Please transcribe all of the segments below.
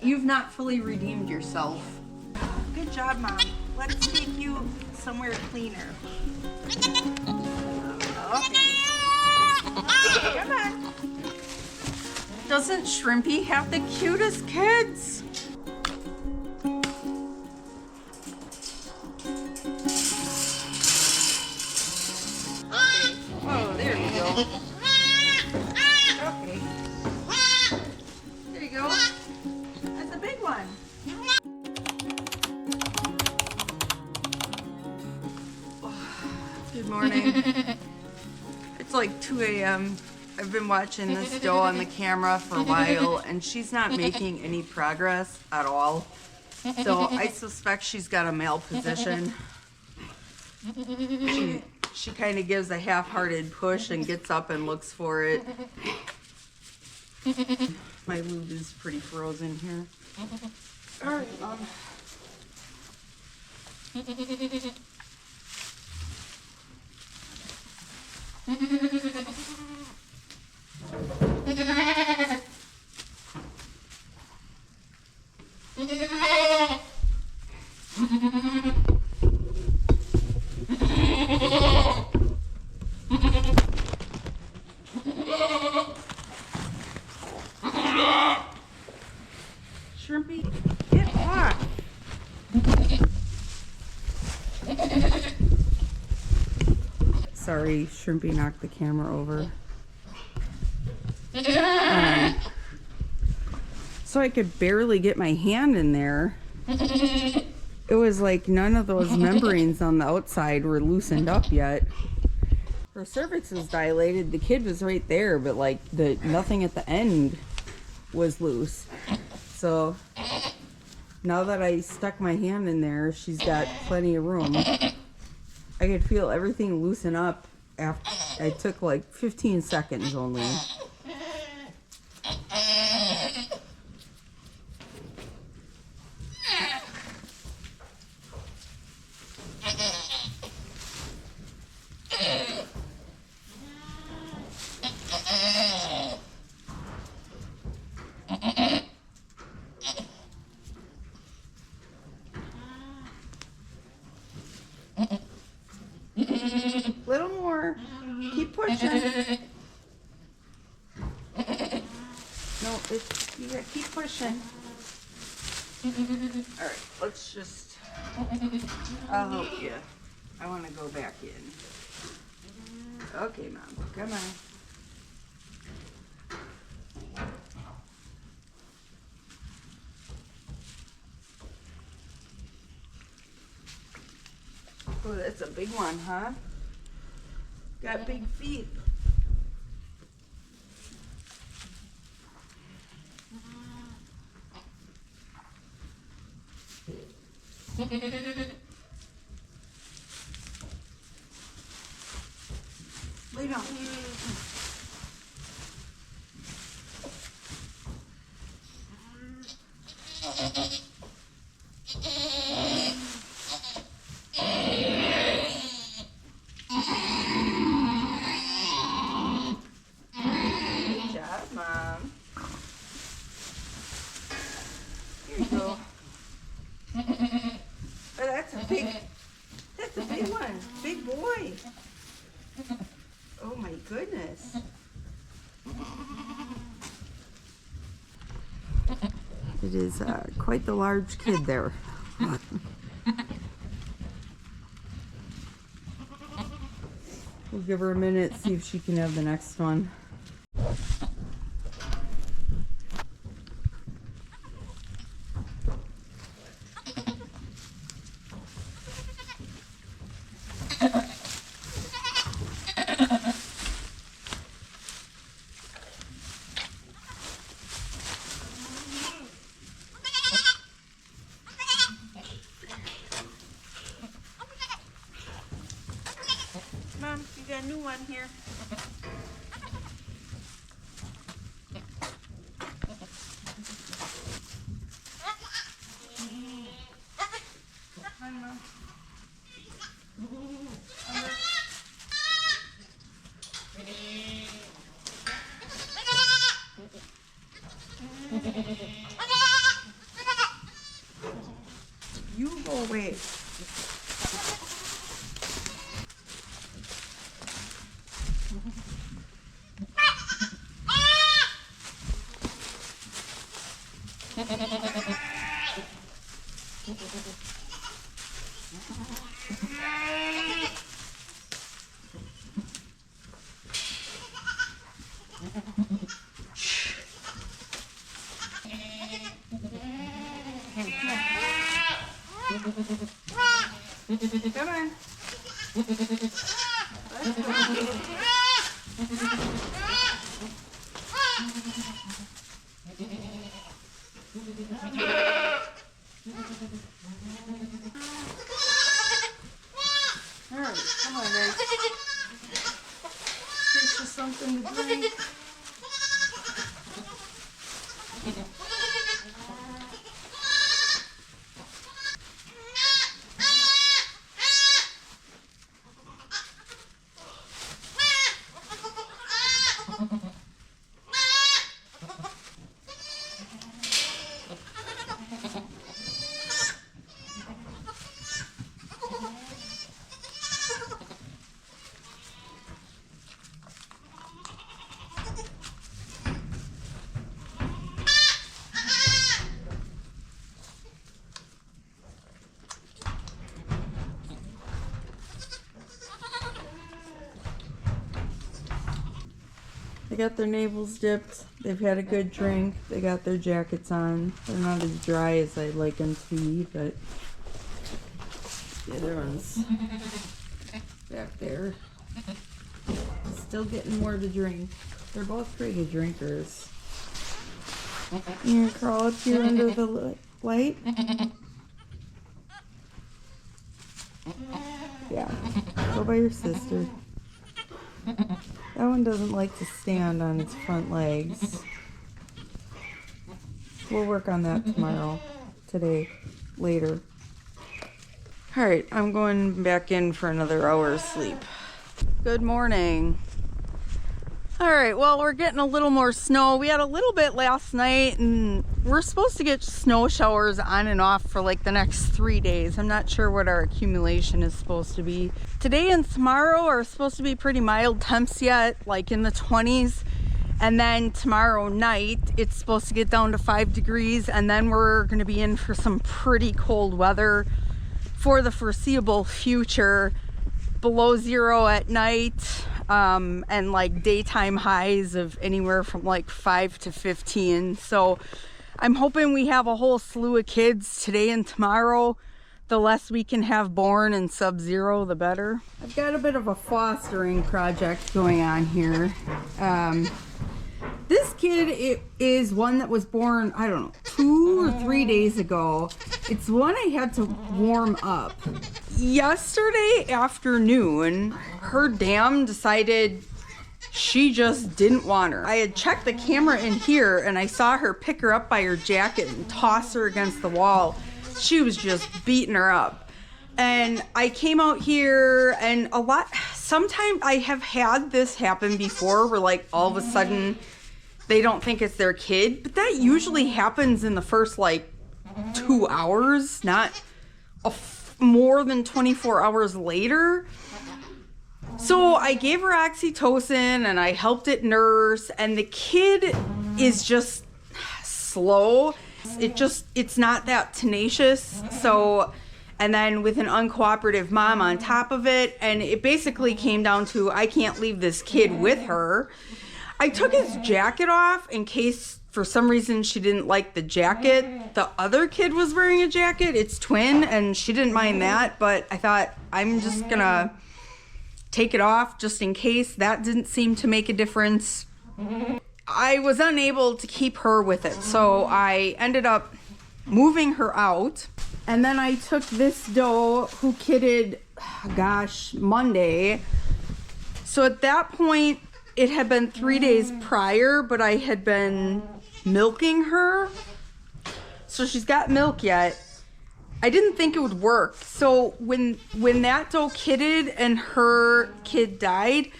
you've not fully redeemed yourself. Good job, Mom. Let's take you somewhere cleaner. Okay. Okay, come on. Doesn't Shrimpy have the cutest kids? Oh, there we go. Okay. There you go. That's a big one. Good morning. It's like 2 a.m. I've been watching this doe on the camera for a while, and she's not making any progress at all. So I suspect she's got a malposition. She kind of gives a half-hearted push and gets up and looks for it. My lube is pretty frozen here. All right, Mom. Shrimpy, get off. Sorry, Shrimpy knocked the camera over. So I could barely get my hand in there. It was like none of those membranes on the outside were loosened up yet. Her cervix was dilated. The kid was right there, but like nothing at the end was loose. So now that I stuck my hand in there, she's got plenty of room. I could feel everything loosen up after I took like 15 seconds only. Little more. Keep pushing. No, you gotta keep pushing. All right, let's just. I'll help you. I want to go back in. Okay, Mom. Come on. Oh, that's a big one, huh? Got big feet. Lay down. Good job, Mom. Here you go. Oh, that's a big one. Big boy. Oh my goodness. It is quite the large kid there. We'll give her a minute, see if she can have the next one. Mom, you got a new one here. Hi, Mom. Oh, wait. Come on. Alright, come on, guys. Get you something to drink. They got their navels dipped. They've had a good drink. They got their jackets on. They're not as dry as I'd like them to be, but the other one's back there. Still getting more to drink. They're both pretty good drinkers. You gonna crawl up here under the light? Yeah. Go by your sister. That one doesn't like to stand on its front legs. We'll work on that tomorrow. Today. Later. Alright, I'm going back in for another hour's sleep. Good morning. Alright, well, we're getting a little more snow. We had a little bit last night, and we're supposed to get snow showers on and off for like the next 3 days. I'm not sure what our accumulation is supposed to be. Today and tomorrow are supposed to be pretty mild temps yet, like in the 20s. And then tomorrow night, it's supposed to get down to 5 degrees, and then we're going to be in for some pretty cold weather for the foreseeable future. Below zero at night, and like daytime highs of anywhere from like 5 to 15. So I'm hoping we have a whole slew of kids today and tomorrow. The less we can have born in sub-zero, the better. I've got a bit of a fostering project going on here. This kid is one that was born, I don't know, 2 or 3 days ago. It's one I had to warm up. Yesterday afternoon, her dam decided she just didn't want her. I had checked the camera in here and I saw her pick her up by her jacket and toss her against the wall. She was just beating her up. And I came out here and sometimes I have had this happen before where like all of a sudden they don't think it's their kid, but that usually happens in the first like 2 hours, not more than 24 hours later. So I gave her oxytocin and I helped it nurse, and the kid is just slow. It's not that tenacious. So, and then with an uncooperative mom on top of it, and it basically came down to I can't leave this kid with her. I took his jacket off in case for some reason she didn't like the jacket. The other kid was wearing a jacket. It's twin, and she didn't mind that, but I thought I'm just gonna take it off just in case. That didn't seem to make a difference. I was unable to keep her with it, so I ended up moving her out. And then I took this doe who kidded, Monday. So at that point, it had been 3 days prior, but I had been milking her. So she's got milk yet. I didn't think it would work. So when that doe kidded and her kid died,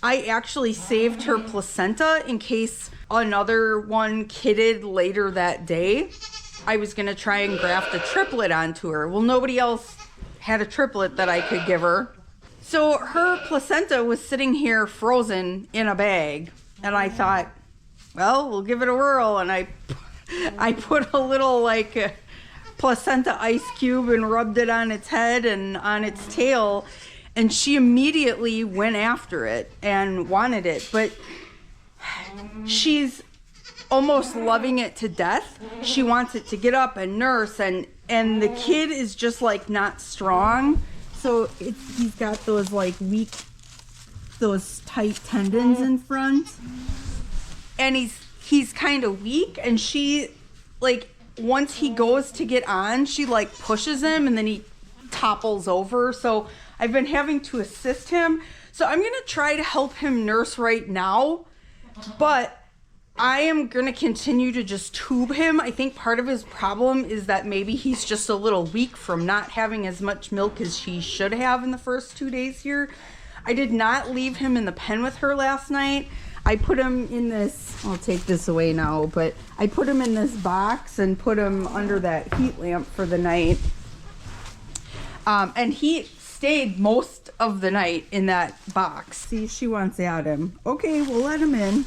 I actually saved her placenta in case another one kidded later that day. I was gonna try and graft a triplet onto her. Well, nobody else had a triplet that I could give her. So her placenta was sitting here frozen in a bag. And I thought, well, we'll give it a whirl. And I put a little like placenta ice cube and rubbed it on its head and on its tail. And she immediately went after it and wanted it. But she's almost loving it to death. She wants it to get up and nurse, and the kid is just like not strong. So he's got those like weak, those tight tendons in front, and he's kind of weak. And she, like, once he goes to get on, she like pushes him, and then he topples over. So I've been having to assist him. So I'm gonna try to help him nurse right now, but I am going to continue to just tube him. I think part of his problem is that maybe he's just a little weak from not having as much milk as he should have in the first 2 days here. I did not leave him in the pen with her last night. I put him in this, I'll take this away now, but I put him in this box and put him under that heat lamp for the night. And he stayed most of the night in that box. See, she wants at him. Okay, we'll let him in.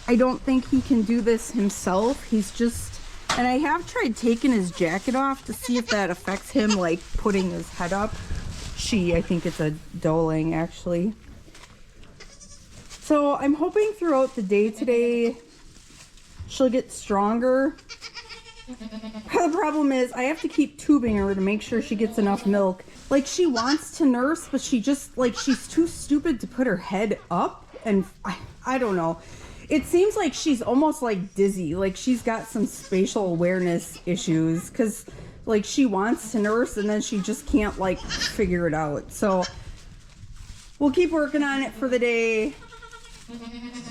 I don't think he can do this himself. He's just, and I have tried taking his jacket off to see if that affects him, like putting his head up. I think it's a doeling actually. So I'm hoping throughout the day today, she'll get stronger. The problem is I have to keep tubing her to make sure she gets enough milk. Like, she wants to nurse, but she just, like, she's too stupid to put her head up. And I don't know. It seems like she's almost like dizzy, like she's got some spatial awareness issues, because like she wants to nurse and then she just can't like figure it out. So we'll keep working on it for the day.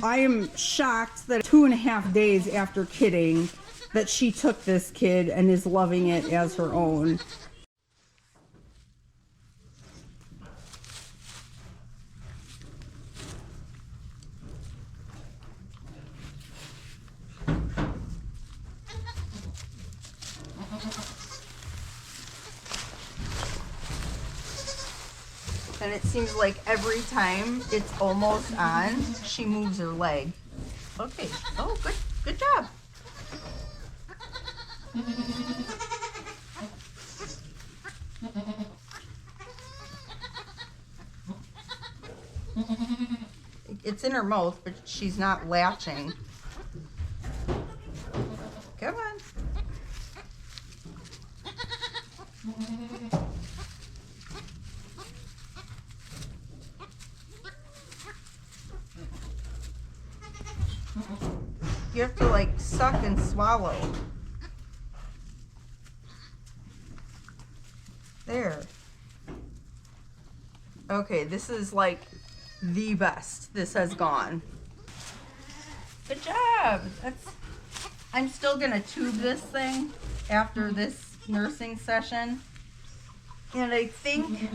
I am shocked that 2.5 days after kidding that she took this kid and is loving it as her own. And it seems like every time it's almost on, she moves her leg. Okay. Oh, good job. It's in her mouth, but she's not latching. Come on. You have to like suck and swallow. There. Okay, this is like the best this has gone. Good job. I'm still gonna tube this thing after this nursing session. And I think,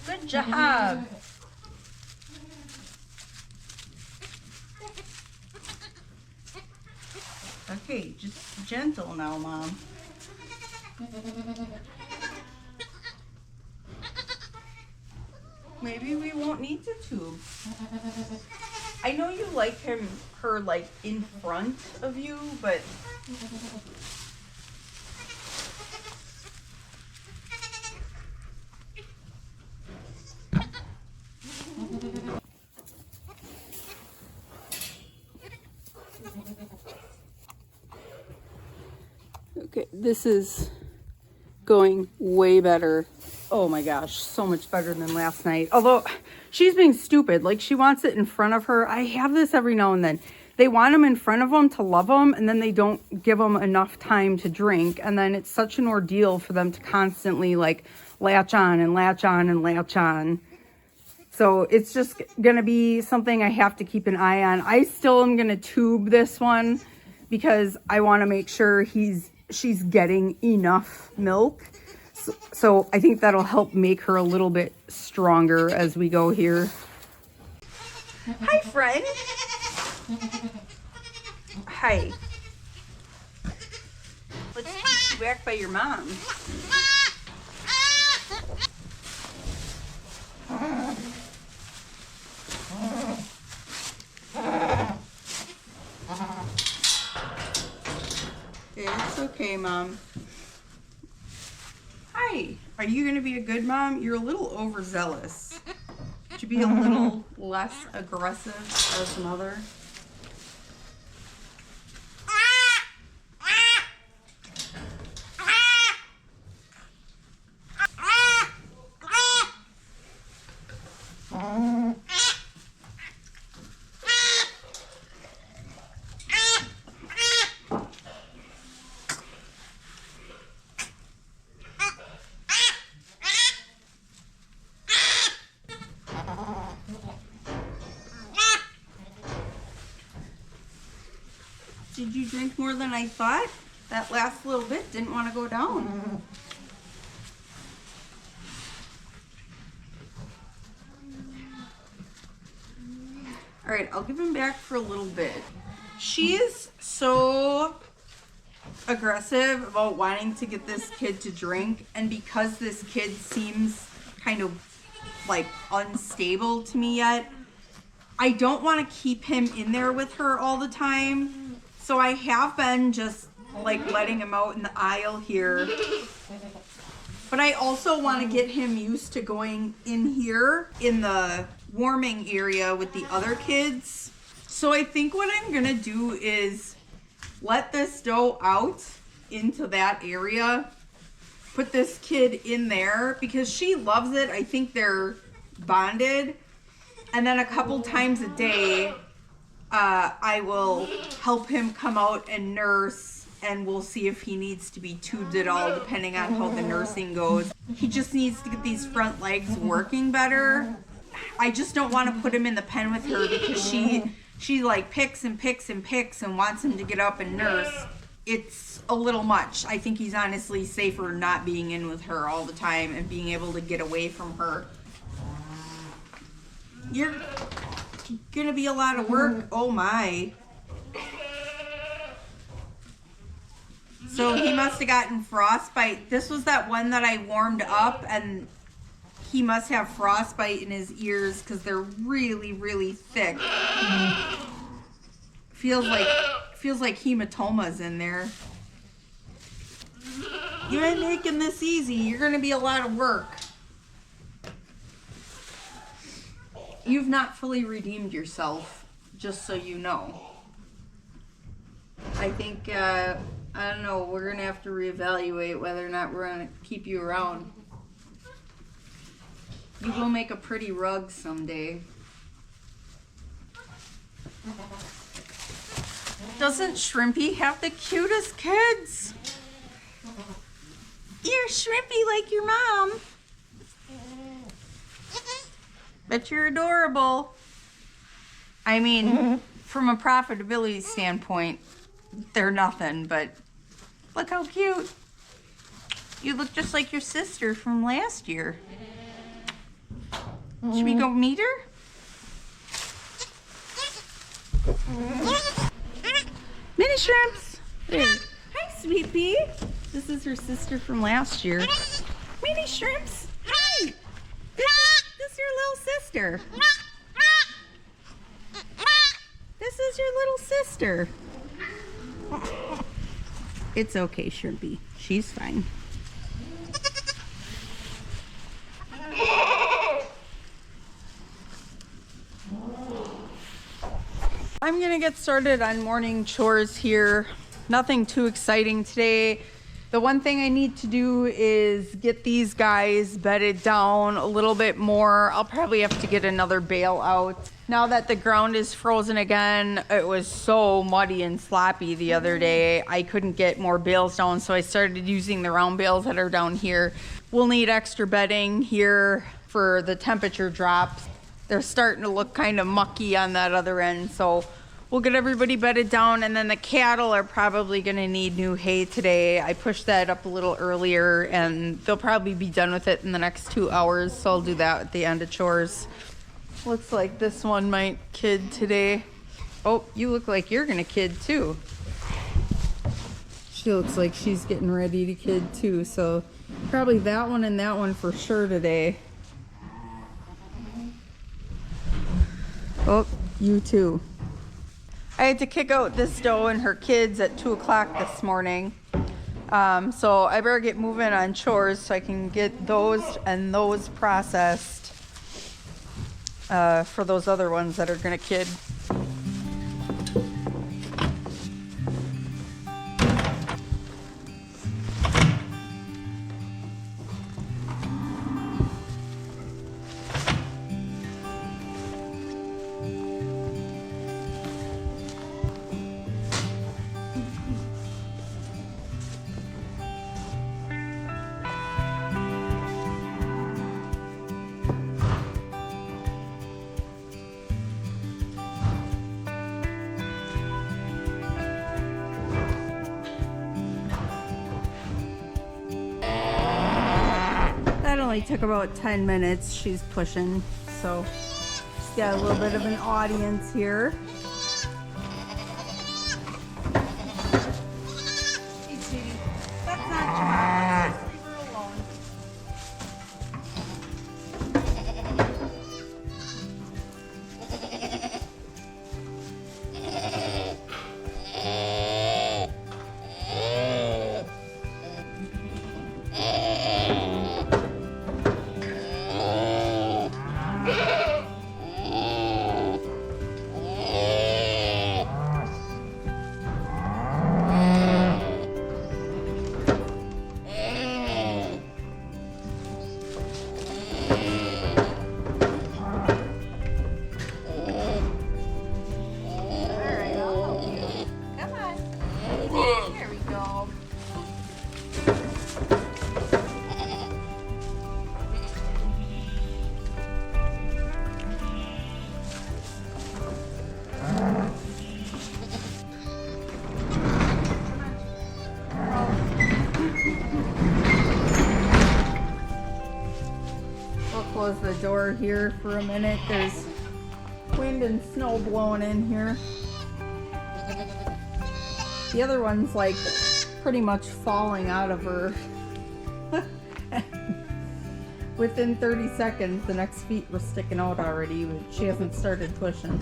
good job. Okay, just gentle now, Mom. Maybe we won't need to tube. I know you like her like in front of you, but okay, this is going way better. Oh my gosh, so much better than last night. Although she's being stupid, like she wants it in front of her. I have this every now and then. They want them in front of them to love them, and then they don't give them enough time to drink. And then it's such an ordeal for them to constantly like latch on and latch on and latch on. So it's just gonna be something I have to keep an eye on. I still am gonna tube this one because I wanna make sure she's getting enough milk. So I think that'll help make her a little bit stronger as we go here. Hi, friend. Hi. back by your mom. It's okay, Mom. Hi. Are you going to be a good mom? You're a little overzealous. Should be a little less aggressive as a mother. Did you drink more than I thought? That last little bit didn't want to go down. All right, I'll give him back for a little bit. She is so aggressive about wanting to get this kid to drink, and because this kid seems kind of like unstable to me yet, I don't want to keep him in there with her all the time. So I have been just like letting him out in the aisle here. But I also want to get him used to going in here in the warming area with the other kids. So I think what I'm going to do is let this doe out into that area. Put this kid in there because she loves it. I think they're bonded. And then a couple times a day, I will help him come out and nurse, and we'll see if he needs to be tubed at all, depending on how the nursing goes. He just needs to get these front legs working better. I just don't want to put him in the pen with her because she like picks and picks and picks and wants him to get up and nurse. It's a little much. I think he's honestly safer not being in with her all the time and being able to get away from her. You're gonna be a lot of work. Oh my. So he must have gotten frostbite. This was that one that I warmed up, and he must have frostbite in his ears because they're really, really thick. Feels like hematomas in there. You ain't making this easy. You're gonna be a lot of work. You've not fully redeemed yourself, just so you know. I think, I don't know, we're going to have to reevaluate whether or not we're going to keep you around. You will make a pretty rug someday. Doesn't Shrimpy have the cutest kids? You're Shrimpy like your mom. But you're adorable. I mean, from a profitability standpoint, they're nothing, but look how cute. You look just like your sister from last year. Should we go meet her? Mini shrimps. There. Hi, sweet pea. This is her sister from last year. Mini shrimps. Hi. This is your little sister. This is your little sister. It's okay, Shrimpy. She's fine. I'm gonna get started on morning chores here. Nothing too exciting today. The one thing I need to do is get these guys bedded down a little bit more. I'll probably have to get another bale out. Now that the ground is frozen again, it was so muddy and sloppy the other day. I couldn't get more bales down, so I started using the round bales that are down here. We'll need extra bedding here for the temperature drops. They're starting to look kind of mucky on that other end, so we'll get everybody bedded down, and then the cattle are probably gonna need new hay today. I pushed that up a little earlier, and they'll probably be done with it in the next 2 hours, so I'll do that at the end of chores. Looks like this one might kid today. Oh, you look like you're gonna kid too. She looks like she's getting ready to kid too, so probably that one and that one for sure today. Oh, you too. I had to kick out this doe and her kids at 2 o'clock this morning. So I better get moving on chores so I can get those and those processed for those other ones that are gonna kid. Only took about 10 minutes. She's pushing, so she's got a little bit of an audience here. Hey, sweetie, that's not Chihuahua. Just leave her alone. Close the door here for a minute. There's wind and snow blowing in here. The other one's like pretty much falling out of her. Within 30 seconds, the next feet were sticking out already, but she hasn't started pushing.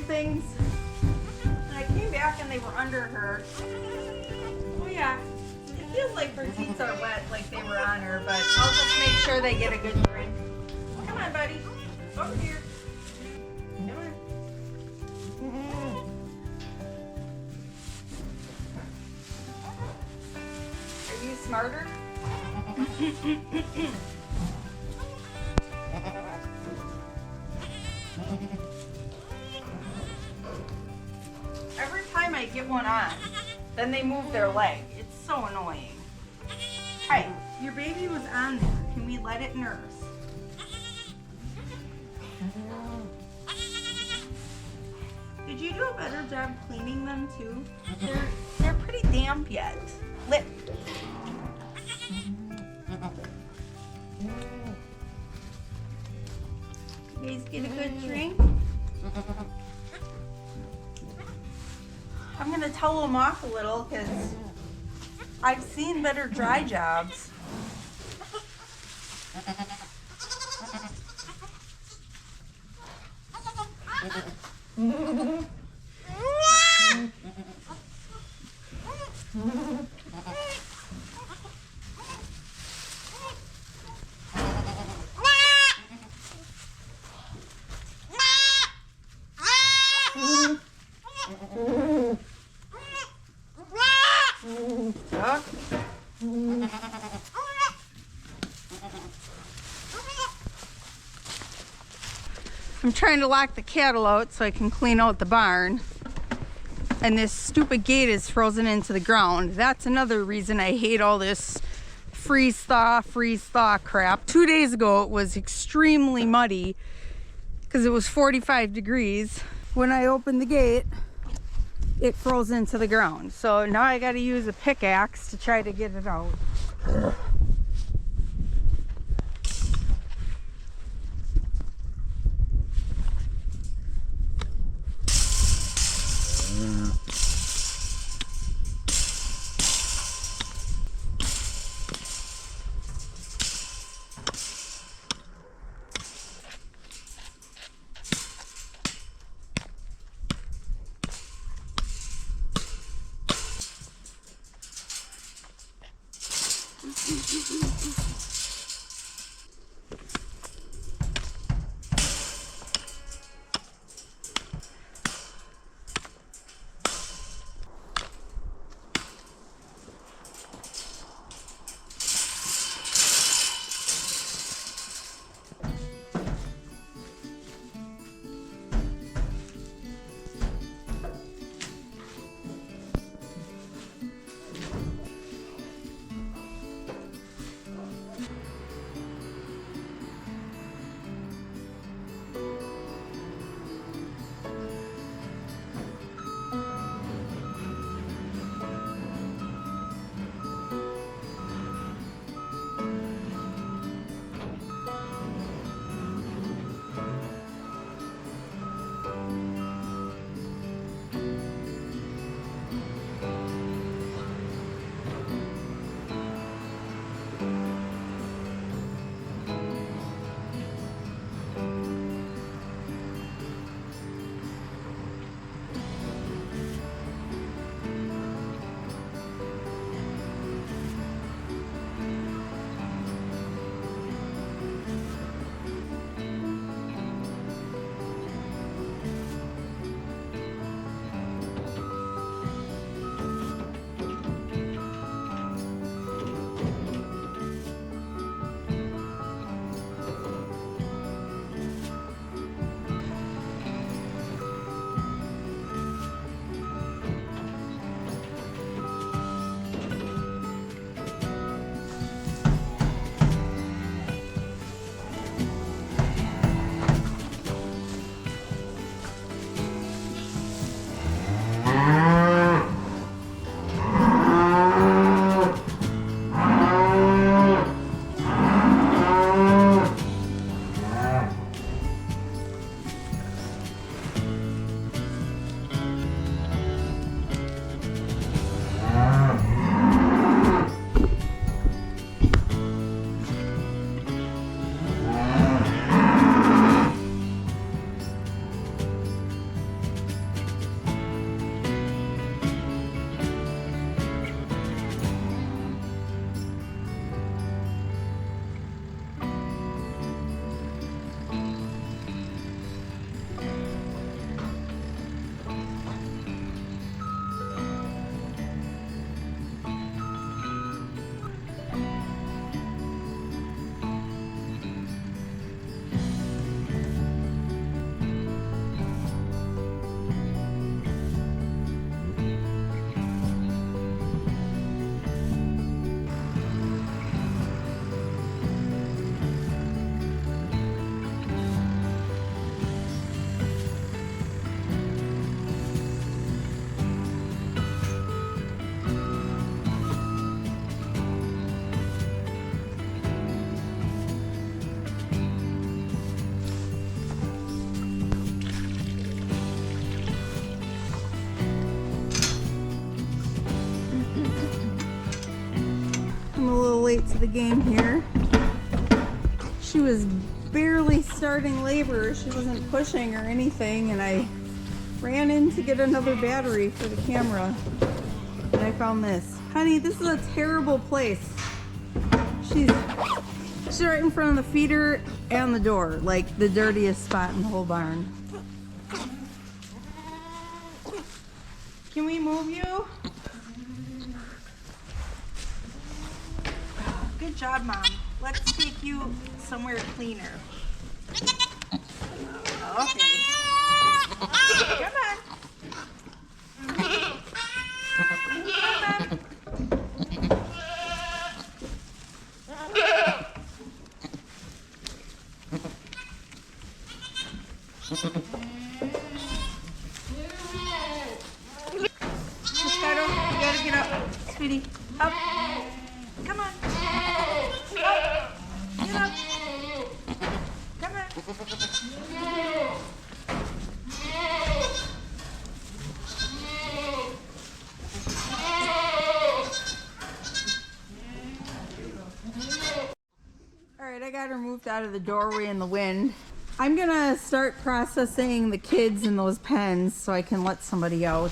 Things. And I came back and they were under her. Oh yeah, it feels like her teeth are wet like they were on her, but I'll just make sure they get a good drink. Come on, buddy. Over here. Come on. Are you smarter? Every time I get one on, then they move their leg. It's so annoying. Hi, your baby was on there. Can we let it nurse? Did you do a better job cleaning them too? They're pretty damp yet. Lip. You guys get a good drink? I'm gonna towel them off a little because I've seen better dry jobs. I'm trying to lock the cattle out so I can clean out the barn. And this stupid gate is frozen into the ground. That's another reason I hate all this freeze thaw crap. 2 days ago it was extremely muddy because it was 45 degrees. When I opened the gate, it froze into the ground. So now I got to use a pickaxe to try to get it out. to the game here. She was barely starting labor. She wasn't pushing or anything, and I ran in to get another battery for the camera. And I found this. Honey, this is a terrible place. She's right in front of the feeder and the door, like the dirtiest spot in the whole barn. Can we move you? Good job, Mom. Let's take you somewhere cleaner. Okay. Come on. Moscato, you gotta get up, sweetie. Up. Come on. Up. Get up. Come on. Alright, I got her moved out of the doorway in the wind. I'm gonna start processing the kids in those pens so I can let somebody out.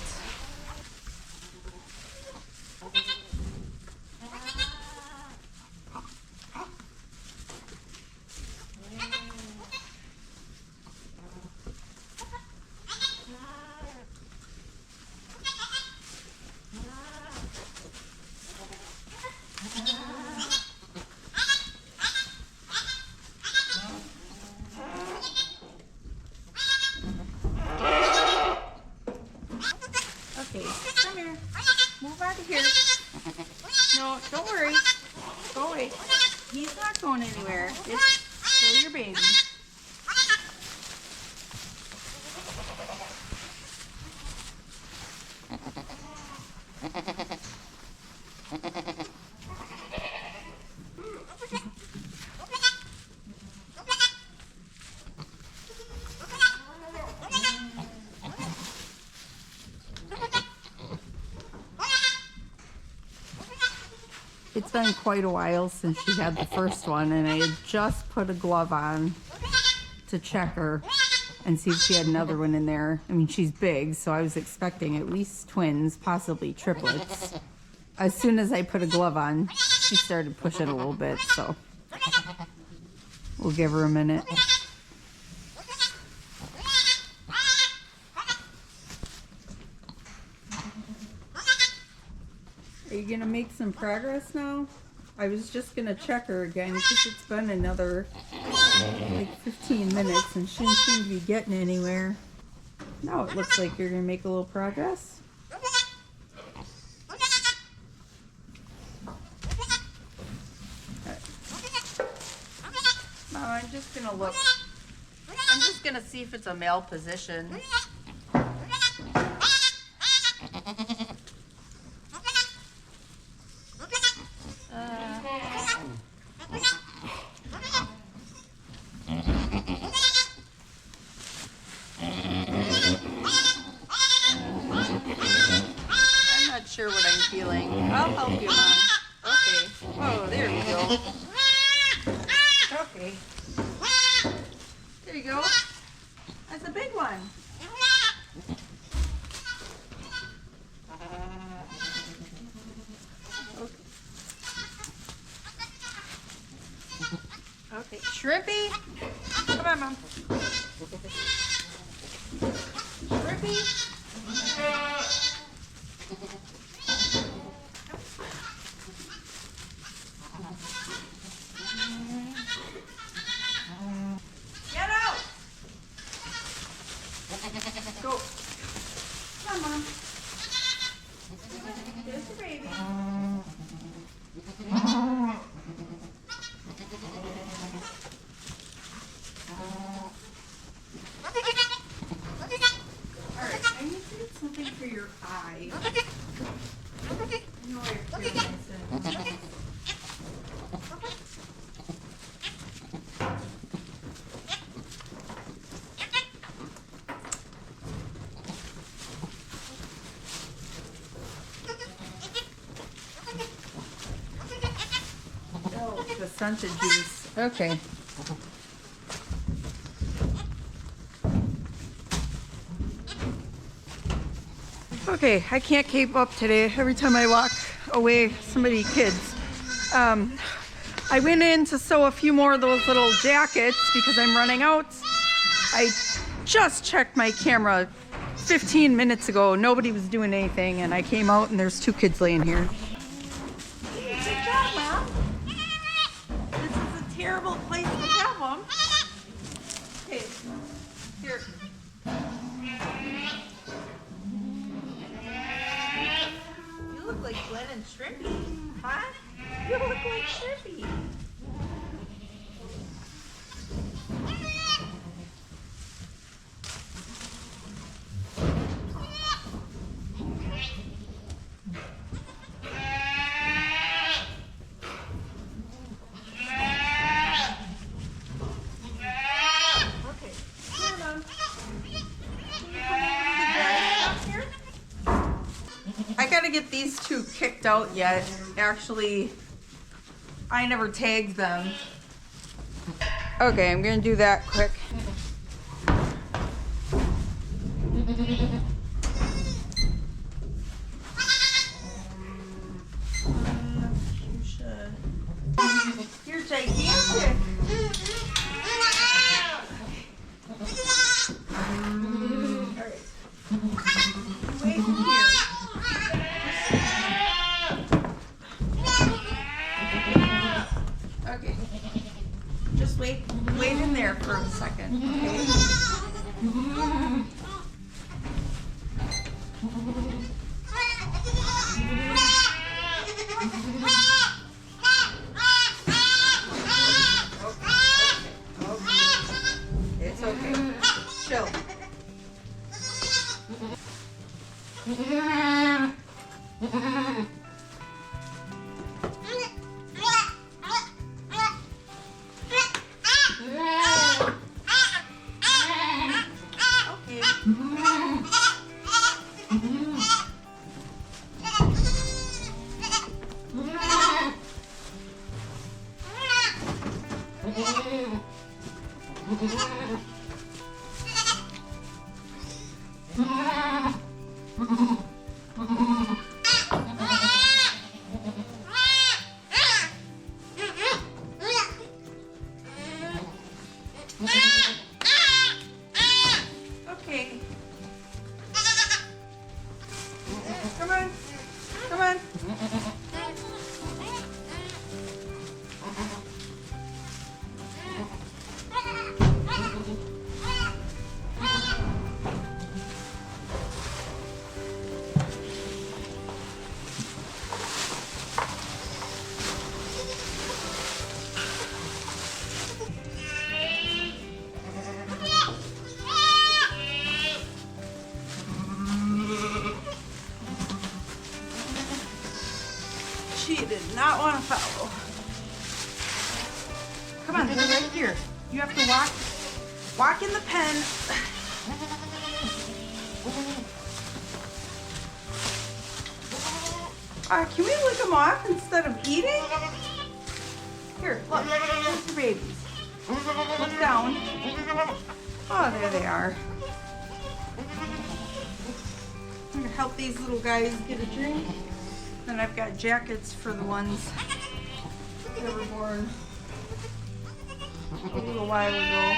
Come here. Move out of here. No, don't worry. Go away. He's not going anywhere. It's still your baby. It's been quite a while since she had the first one, and I had just put a glove on to check her and see if she had another one in there. I mean, she's big, so I was expecting at least twins, possibly triplets. As soon as I put a glove on, she started pushing a little bit, so we'll give her a minute. Are you gonna make some progress now? I was just gonna check her again because it's been another like 15 minutes and she didn't seem to be getting anywhere. Now it looks like you're gonna make a little progress. No, I'm just gonna look. I'm just gonna see if it's a male position. Sure what I'm feeling. I'll help you, Mom. Okay. Oh, there we go. Okay. There you go. That's a big one. Okay. Shrimpy. Come on, Mom. Shrimpy. Get out! Go. Come on, Mom. There's your baby. Alright, I need to get something for your eye. I know I have tears in my skin. scented juice. Okay. Okay, I can't keep up today. Every time I walk away, somebody kids. I went in to sew a few more of those little jackets because I'm running out. I just checked my camera 15 minutes ago. Nobody was doing anything, and I came out and there's 2 kids laying here. Good job, Mom. This is a terrible place to have them. Okay, here. You look like Glenn and Shrimpy, huh? You look like Shrimpy. I gotta get these 2 kicked out yet. Actually, I never tagged them. Okay, I'm gonna do that quick. You're gigantic. Alright. Wait here. Okay. Just wait in there for a second, okay? It's okay. Chill. Okay. Come on. Come on. She did not want to follow. Come on, they're right here. You have to walk in the pen. Can we lick them off instead of eating? Here, look, there's your babies. Look down. Oh, there they are. I'm gonna help these little guys get a drink. And I've got jackets for the ones that were born a little while ago.